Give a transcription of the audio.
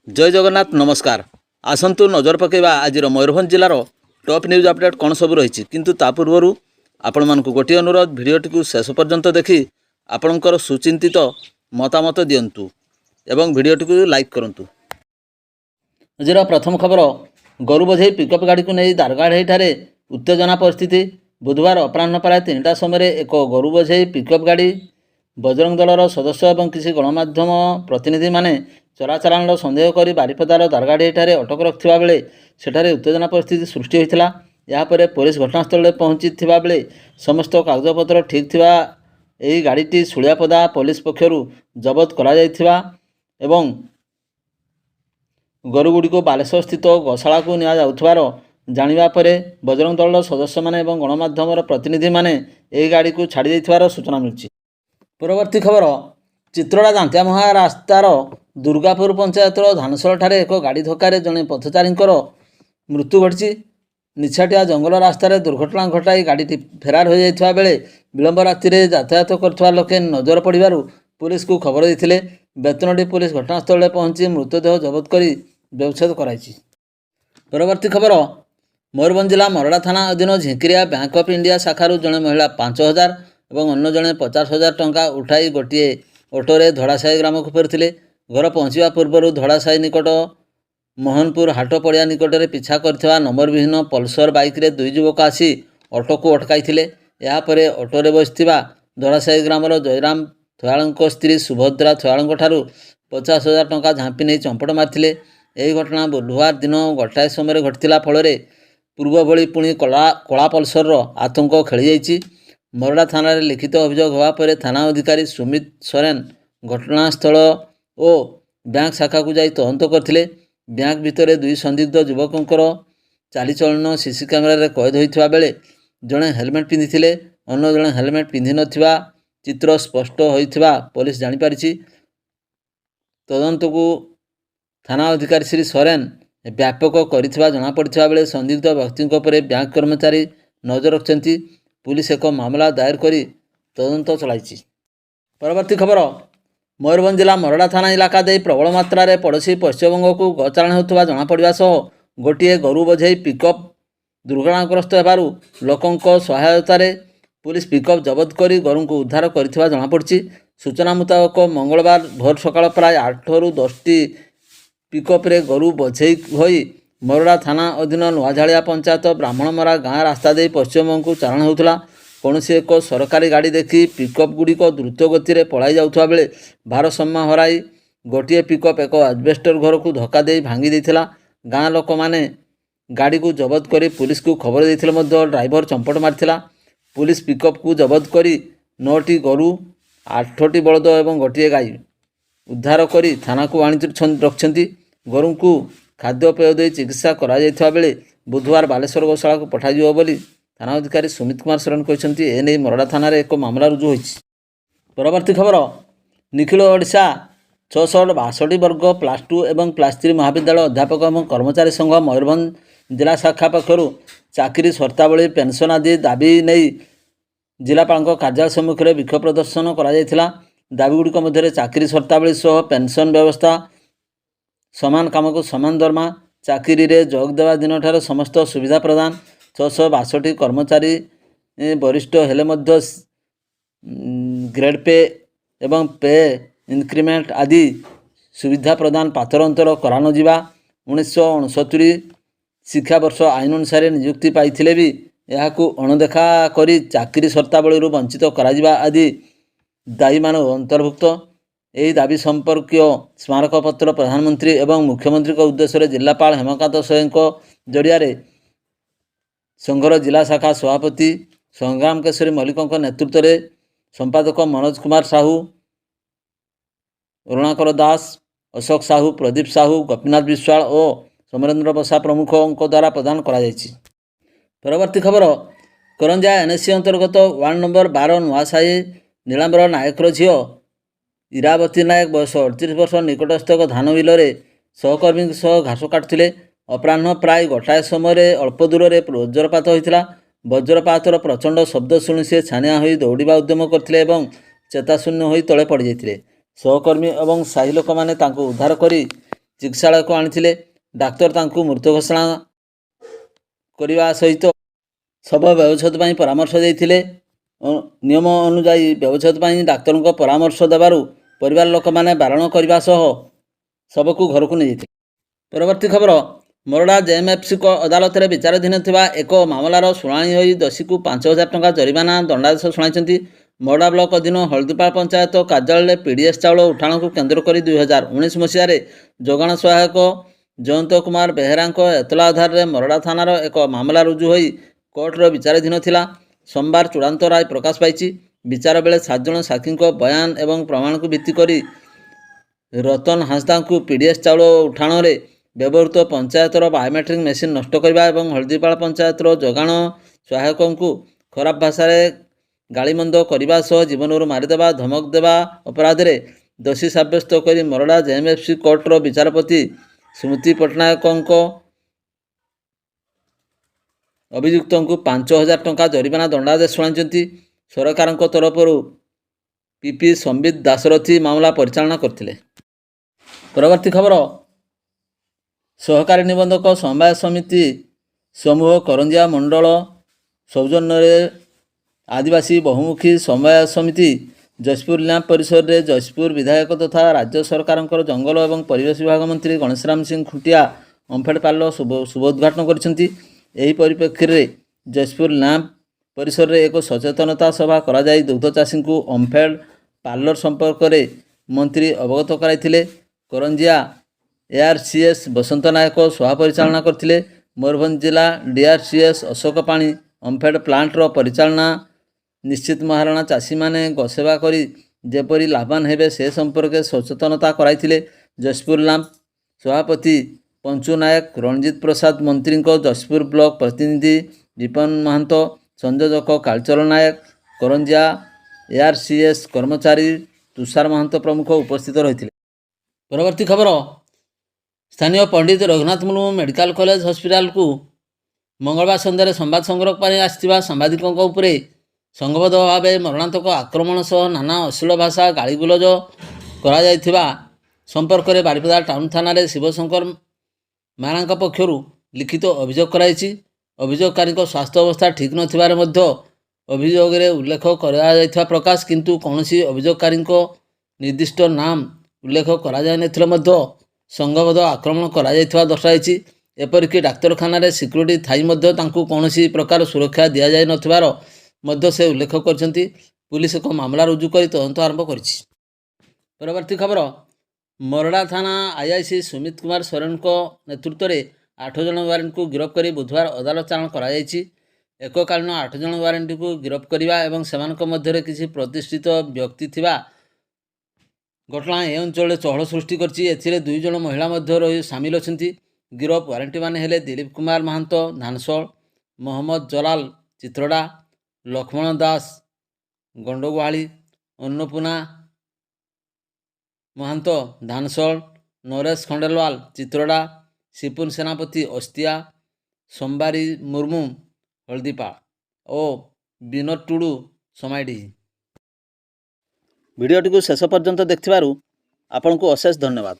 जय जगन्नाथ नमस्कार। आसतु नजर पकेबा आज मयूरभंज जिलार टॉप न्यूज अपडेट कौन सब रही किंतु ता पूर्व आपण मानक गोटे अनुरोध भिडियोटी को शेष पर्यंत देखि आपणकर सुचिंतित मतामत दिंतु एवं भिडियोटी को लाइक करूँ। आज प्रथम खबर गरु बोझे पिकअप गाड़ी को नहीं दारगाढ़ी ठारे उत्तेजना परिस्थिति। बुधवार अपराह्न प्राय 3टा समय एक गरु बोझे पिकअप गाड़ी बजरंग दलर सदस्य और किसी गणमाध्यम प्रतिनिधि माने चोराचालाण सन्देह कर बारिपदार दारगाढ़ी ठारे अटक रखा बेले सेठारे उत्तेजना परिस्थिति सृष्टि होता। यापर पुलिस घटनास्थल पहुंची बेले समस्त कागजपत्र ठीक थिबा एही गाड़ीटी सुलियापदा पुलिस पक्षर जबत करा एवं गरुगुड़ी को बालेश्वर स्थित गौशाला को निया जाउथबार जानिबा परे बजरंग दलर सदस्य माने एवं गणमाध्यम प्रतिनिधि माने एही गाड़ी को छाड़ी दैथिबार सूचना मिलछि। परवर्ती खबर चित्रोड़ा दांतिया महा रास्तार दुर्गापुर पंचायतर धानसर ठारे एक गाड़ी धक्का जड़े पथचारी मृत्यु घटी। निछाटिया जंगल रास्तार दुर्घटना घटाई गाड़ी फेरार हो जाता बेले विलंब राति यातायात कर लोके नजर पड़ार पुलिस को खबर देते। बेतनटी पुलिस घटनास्थल पहुंची मृतदेह जबत कर व्यवच्छेद कराई। परवर्ती खबर मयूरभंज जिला मरड़ा थाना अधीन झिंकिरिया बैंक ऑफ इंडिया शाखार जड़े महिला 5,000 और अन्य जड़े 50,000 टंका उठाई गोटे ऑटोरे धड़ासाही ग्राम को फेरुथिले। घर पहुँचा पूर्व धड़ासाही निकट मोहनपुर हाट पड़िया निकट में पिछा करथिबा नंबर विहीन पल्सर बाइक रे दुई युवक आसी ऑटो को अटकाई। यापर ऑटोरे बसथिबा धड़ासाही ग्रामर जयराम थयाल स्त्री सुभद्रा थयाल ठारू 50,000 टंका झांपी नहीं चंपट मारथिले। यही घटना बुधवार दिन गोटाए समय घटिला फल पूर्व भली पुणी कला पल्सर आतंक खेली जाइछि। मरड़ा थाना लिखित अभियोग होगा पर थाना अधिकारी सुमित सोरेन घटनास्थल और बैंक शाखा को जाई तदंत करथिले। बैंक भितर दुई संदिग्ध युवकंकर चालीचलन सीसी कैमेरा कैद होता बेले जड़े हेलमेट पिंधिथिले अन्य जड़े हेलमेट पिंधि नथिबा चित्र स्पष्ट होइथिबा पुलिस जानिपारिछि। तदंत को थाना अधिकारी श्री सोरेन व्यापक करिथिबा जଣା पड़िथिबा बेले संदिग्ध व्यक्ति उपरे बैंक कर्मचारी नजर रखिछन्ति। पुलिस एक मामला दायर करी तदंत चलाइछि। परवर्ती खबर मयूरभंज जिला मरड़ा थाना इलाका दे प्रबल मात्रा रे पड़ोशी पश्चिमबंग को गचारण होता जଣା पड़िबा सह गोटे गरु बोझे पिकअप दुर्घटनाग्रस्त हेबारु लोकंक सहायतार पुलिस पिकअप जबत करी गरु को उद्धार करिथिबा जଣା पड़छि। सूचना मुताबक मंगलवार भोर सकाळ प्राय 8 ରୁ 10ଟି पिकअप रे गरु बोझे होई मरड़ा थाना अधीन नुआझाड़िया पंचायत ब्राह्मणमरा गाँ रास्ता दे पश्चिमबंग को चारण होता। कौन एक सरकारी गाड़ी देखी पिकअप गुड़िक द्रुत गति में पलाई जाउथबा बेले भारसाम्य हराई गोटे पिकअप एक एजबेस्टर घर को धक्का दे भांगी देथिला। गाँ लोक माने गाड़ी को जबत करी पुलिस को खबर देथिले मध्य ड्राइवर चंपट मारथिला। पुलिस पिकअप को जबत करी 9टी गरु 8टी बलद और गोटे गाई उद्धार करी थाना को आनी रखिछन्ति। गरु को खाद्यपेय दे चिकित्सा करा जायथिबा बेले बुधवार बालेश्वर गौशाला को पठाଯିବ बोली थाना अधिकारी सुमित कुमार सोरेन कहते। एने मरड़ा थाना एक मामला रुजु होइछि। परवर्ती खबर निखिल ओडिशा 662 वर्ग +2 और +3 महाविद्यालय अध्यापक और कर्मचारी संघ मयूरभंज जिला शाखा पक्षर चाकरी शर्तावली पेंशन आदि दाबी नहीं जिलापाल कार्यालय सम्मुख में विक्षोभ प्रदर्शन करा। दाबीगुड़िक मध्य चाकरी शर्तावली सह पेंशन व्यवस्था समान काम को समान दरमा चाकरी रे जोग देवा दिन ठार समस्त सुविधा प्रदान 662 कर्मचारी वरिष्ठ हेले मध्य ग्रेड पे एवं पे इंक्रीमेंट आदि सुविधा प्रदान पातर अंतर करा न जिबा 1969 शिक्षा वर्ष आईन अनुसार नियुक्ति पाइथिले भी याकू अणदेखा करी चाकरी शर्तावली वंचित करा जिबा आदि दायी मान अंतर्भुक्त। यही दाबी संपर्कीय स्मारक पत्र प्रधानमंत्री एवं मुख्यमंत्री के उद्देश्य जिलापाल हेमकांत सोहें जरिया संघर जिला शाखा सभापति संग्राम केशरी मल्लिक नेतृत्व में संपादक मनोज कुमार साहू अरुणाकर दास अशोक साहू प्रदीप साहू गोपीनाथ विश्वाल और समरेन्द्र बसा प्रमुखों द्वारा प्रदान करा जायछि। परवर्ती खबर करंजा एनएससी अंतर्गत वार्ड नंबर 12 नुआसाही नीलांबर नायकर झील इरावती नायक बयस 38 वर्ष निकटस्थ एक धान बिल सहकर्मी सह घास काटुले। अपराह्न प्राय गोटाए समय अल्प दूर में वज्रपात होता। वज्रपातर प्रचंड शब्द शुणी सी छानिया हो दौड़ा उद्यम करते चेताशून्य हो तले पड़ जाते। सहकर्मी और साही लोक मैंने उद्धार कर ଚିକିତ୍ସାଳୟକୁ ଆଣିଥିଲେ। ଡାକ୍ତର ତାଙ୍କୁ ମୃତ ଘୋଷଣା କରିବା ସହିତ ଶବ ବ୍ୟବଚ୍ଛେଦ ପାଇଁ ପରାମର୍ଶ ଦେଇଥିଲେ। ନିୟମ ଅନୁଯାୟୀ ବ୍ୟବଚ୍ଛେଦ ପାଇଁ ଡାକ୍ତରଙ୍କ ପରାମର୍ଶ ଦେବାରୁ ପରିବାର ଲୋକମାନେ ବାରଣ କରିବା ସହ ଶବକୁ ଘରକୁ ନେଇଯାଇଥିଲେ। ପରବର୍ତ୍ତୀ ଖବର, ମୋରଡ଼ା ଜେଏମ୍ଏଫ୍ସି ଅଦାଲତରେ ବିଚାରାଧୀନ ଥିବା ଏକ ମାମଲାର ଶୁଣାଣି ହୋଇ ଦୋଷୀକୁ 5,000 ଟଙ୍କା ଜରିମାନା ଦଣ୍ଡାଦେଶ ଶୁଣାଇଛନ୍ତି। ମୋରଡ଼ା ବ୍ଲକ ଅଧୀନ ହଳଦୀପାଳ ପଞ୍ଚାୟତ କାର୍ଯ୍ୟାଳୟରେ ପିଡ଼ିଏସ୍ ଚାଉଳ ଉଠାଣକୁ କେନ୍ଦ୍ର କରି 2019 ମସିହାରେ ଯୋଗାଣ ସହାୟକ ଜୟନ୍ତ କୁମାର ବେହେରାଙ୍କ ଏତଲା ଆଧାରରେ ମୋରଡ଼ା ଥାନାର ଏକ ମାମଲା ରୁଜୁ ହୋଇ କୋର୍ଟର ବିଚାରାଧୀନ ଥିଲା। ସୋମବାର ଚୂଡ଼ାନ୍ତ ରାୟ ପ୍ରକାଶ ପାଇଛି। ବିଚାର ବେଳେ 7 ଜଣ ସାକ୍ଷୀଙ୍କ ବୟାନ ଏବଂ ପ୍ରମାଣକୁ ଭିତ୍ତି କରି ରତନ ହାଁସଦାଙ୍କୁ ପିଡ଼ିଏସ୍ ଚାଉଳ ଉଠାଣରେ ବ୍ୟବହୃତ ପଞ୍ଚାୟତର ବାୟୋମେଟ୍ରିକ୍ ମେସିନ୍ ନଷ୍ଟ କରିବା ଏବଂ ହଳଦୀପାଳ ପଞ୍ଚାୟତର ଯୋଗାଣ ସହାୟକଙ୍କୁ ଖରାପ ଭାଷାରେ ଗାଳିମନ୍ଦ କରିବା ସହ ଜୀବନରୁ ମାରିଦେବା ଧମକ ଦେବା ଅପରାଧରେ ଦୋଷୀ ସାବ୍ୟସ୍ତ କରି ମୋରଡ଼ା ଜେଏମ୍ଏଫ୍ସି କୋର୍ଟର ବିଚାରପତି ସ୍ମୃତି ପଟ୍ଟନାୟକଙ୍କ ଅଭିଯୁକ୍ତଙ୍କୁ 5,000 ଟଙ୍କା ଜରିମାନା ଦଣ୍ଡାଦେଶ ଶୁଣାଇଛନ୍ତି। ସରକାରଙ୍କ ତରଫରୁ ପିପି ସମ୍ବିତ ଦାଶରଥୀ ମାମଲା ପରିଚାଳନା କରିଥିଲେ। ପରବର୍ତ୍ତୀ ଖବର, ସହକାରୀ ନିବନ୍ଧକ ସମବାୟ ସମିତି ସମୂହ କରଞ୍ଜିଆ ମଣ୍ଡଳ ସୌଜନ୍ୟରେ ଆଦିବାସୀ ବହୁମୁଖୀ ସମବାୟ ସମିତି ଜୟପୁର ଲ୍ୟାମ୍ପ ପରିସରରେ ଜୟପୁର ବିଧାୟକ ତଥା ରାଜ୍ୟ ସରକାରଙ୍କର ଜଙ୍ଗଲ ଏବଂ ପରିବେଶ ବିଭାଗ ମନ୍ତ୍ରୀ ଗଣେଶରାମ ସିଂ ଖୁଣ୍ଟିଆ ଓମଫେଡ଼ ପାର୍ଲର ଶୁଭ ଉଦ୍ଘାଟନ କରିଛନ୍ତି। ଏହି ପରିପ୍ରେକ୍ଷୀରେ ଜୟପୁର ଲ୍ୟାମ୍ପ ପରିସରରେ ଏକ ସଚେତନତା ସଭା କରାଯାଇ ଦୁଗ୍ଧ ଚାଷୀଙ୍କୁ ଓମଫେଡ଼ ପାର୍ଲର ସମ୍ପର୍କରେ ମନ୍ତ୍ରୀ ଅବଗତ କରାଇଥିଲେ। କରଞ୍ଜିଆ ଏଆର୍ସିଏସ୍ ବସନ୍ତ ନାୟକ ସଭା ପରିଚାଳନା କରିଥିଲେ। ମୟୂରଭଞ୍ଜ ଜିଲ୍ଲା ଡିଆର୍ସିଏସ୍ ଅଶୋକ ପାଣି ଓମଫେଡ଼ ପ୍ଲାଣ୍ଟର ପରିଚାଳନା ନିଶ୍ଚିତ ମହାରଣା ଚାଷୀମାନେ ଗୋସେବା କରି ଯେପରି ଲାଭବାନ ହେବେ ସେ ସମ୍ପର୍କରେ ସଚେତନତା କରାଇଥିଲେ। ଜୟପୁର ଲ୍ୟାମ୍ପ ସଭାପତି ପଞ୍ଚୁ ନାୟକ, ରଣଜିତ ପ୍ରସାଦ ମନ୍ତ୍ରୀଙ୍କ ଜୟପୁର ବ୍ଲକ ପ୍ରତିନିଧି ବିପନ ମହାନ୍ତ, ସଂଯୋଜକ କାଳଚରଣ ନାୟକ, କରଞ୍ଜିଆ ଏଆର୍ସିଏସ୍ କର୍ମଚାରୀ ତୁଷାର ମହାନ୍ତ ପ୍ରମୁଖ ଉପସ୍ଥିତ ରହିଥିଲେ। ପରବର୍ତ୍ତୀ ଖବର, ସ୍ଥାନୀୟ ପଣ୍ଡିତ ରଘୁନାଥ ମୁର୍ମୁ ମେଡ଼ିକାଲ କଲେଜ ହସ୍ପିଟାଲକୁ ମଙ୍ଗଳବାର ସନ୍ଧ୍ୟାରେ ସମ୍ବାଦ ସଂଗ୍ରହ ପାଇଁ ଆସିଥିବା ସାମ୍ବାଦିକଙ୍କ ଉପରେ ସଂଘବଦ୍ଧ ଭାବେ ମରଣାନ୍ତକ ଆକ୍ରମଣ ସହ ନାନା ଅଶ୍ଳୀଳ ଭାଷା ଗାଳିଗୁଲଜ କରାଯାଇଥିବା ସମ୍ପର୍କରେ ବାରିପଦା ଟାଉନ ଥାନାରେ ଶିବଶଙ୍କର ମାରାଙ୍କ ପକ୍ଷରୁ ଲିଖିତ ଅଭିଯୋଗ କରାଯାଇଛି। ଅଭିଯୋଗକାରୀଙ୍କ ସ୍ୱାସ୍ଥ୍ୟ ଅବସ୍ଥା ଠିକ୍ ନଥିବାରେ ମଧ୍ୟ ଅଭିଯୋଗରେ ଉଲ୍ଲେଖ କରାଯାଇଥିବା ପ୍ରକାଶ, କିନ୍ତୁ କୌଣସି ଅଭିଯୋଗକାରୀଙ୍କ ନିର୍ଦ୍ଦିଷ୍ଟ ନାମ ଉଲ୍ଲେଖ କରାଯାଇନଥିଲେ ମଧ୍ୟ ସଂଘବଦ୍ଧ ଆକ୍ରମଣ କରାଯାଇଥିବା ଦର୍ଶାଯାଇଛି। ଏପରିକି ଡାକ୍ତରଖାନାରେ ସିକ୍ୟୁରିଟି ଥାଇ ମଧ୍ୟ ତାଙ୍କୁ କୌଣସି ପ୍ରକାର ସୁରକ୍ଷା ଦିଆଯାଇନଥିବାର ମଧ୍ୟ ସେ ଉଲ୍ଲେଖ କରିଛନ୍ତି। ପୁଲିସ ଏକ ମାମଲା ରୁଜୁ କରି ତଦନ୍ତ ଆରମ୍ଭ କରିଛି। ପରବର୍ତ୍ତୀ ଖବର, ମୋରଡ଼ା ଥାନା ଆଇଆଇସି ସୁମିତ କୁମାର ସୋରେନଙ୍କ ନେତୃତ୍ୱରେ 8 ଜଣ ୱାରେଣ୍ଟକୁ ଗିରଫ କରି ବୁଧବାର ଅଦାଲତ ଚାଲାଣ କରାଯାଇଛି। ଏକକାଳୀନ 8 ଜଣ ୱାରେଣ୍ଟକୁ ଗିରଫ କରିବା ଏବଂ ସେମାନଙ୍କ ମଧ୍ୟରେ କିଛି ପ୍ରତିଷ୍ଠିତ ବ୍ୟକ୍ତି ଥିବା ଘଟଣା ଏ ଅଞ୍ଚଳରେ ଚହଳ ସୃଷ୍ଟି କରିଛି। ଏଥିରେ 2 ଜଣ ମହିଳା ମଧ୍ୟ ସାମିଲ ଅଛନ୍ତି। ଗିରଫ ୱାରେଣ୍ଟମାନେ ହେଲେ ଦିଲ୍ଲୀପ କୁମାର ମହାନ୍ତ ଧାନସୋଳ, ମହମ୍ମଦ ଜଲାଲ ଚିତ୍ରଡ଼ା, ଲକ୍ଷ୍ମଣ ଦାସ ଗଣ୍ଡଗୁହାଳି, ଅନ୍ନପୂର୍ଣ୍ଣା ମହାନ୍ତ ଧାନସୋଳ, ନରେଶ ଖଣ୍ଡେଲୱାଲ ଚିତ୍ରଡ଼ା, ସିପୁନ ସେନାପତି ଅସ୍ତିଆ, ସମ୍ବାରୀ ମୁର୍ମୁ ହଳଦୀପାଳ ଓ ବିନୋଦ ଟୁଡୁ ସମାଇଡିହି। ଭିଡ଼ିଓଟିକୁ ଶେଷ ପର୍ଯ୍ୟନ୍ତ ଦେଖିଥିବାରୁ ଆପଣଙ୍କୁ ଅଶେଷ ଧନ୍ୟବାଦ।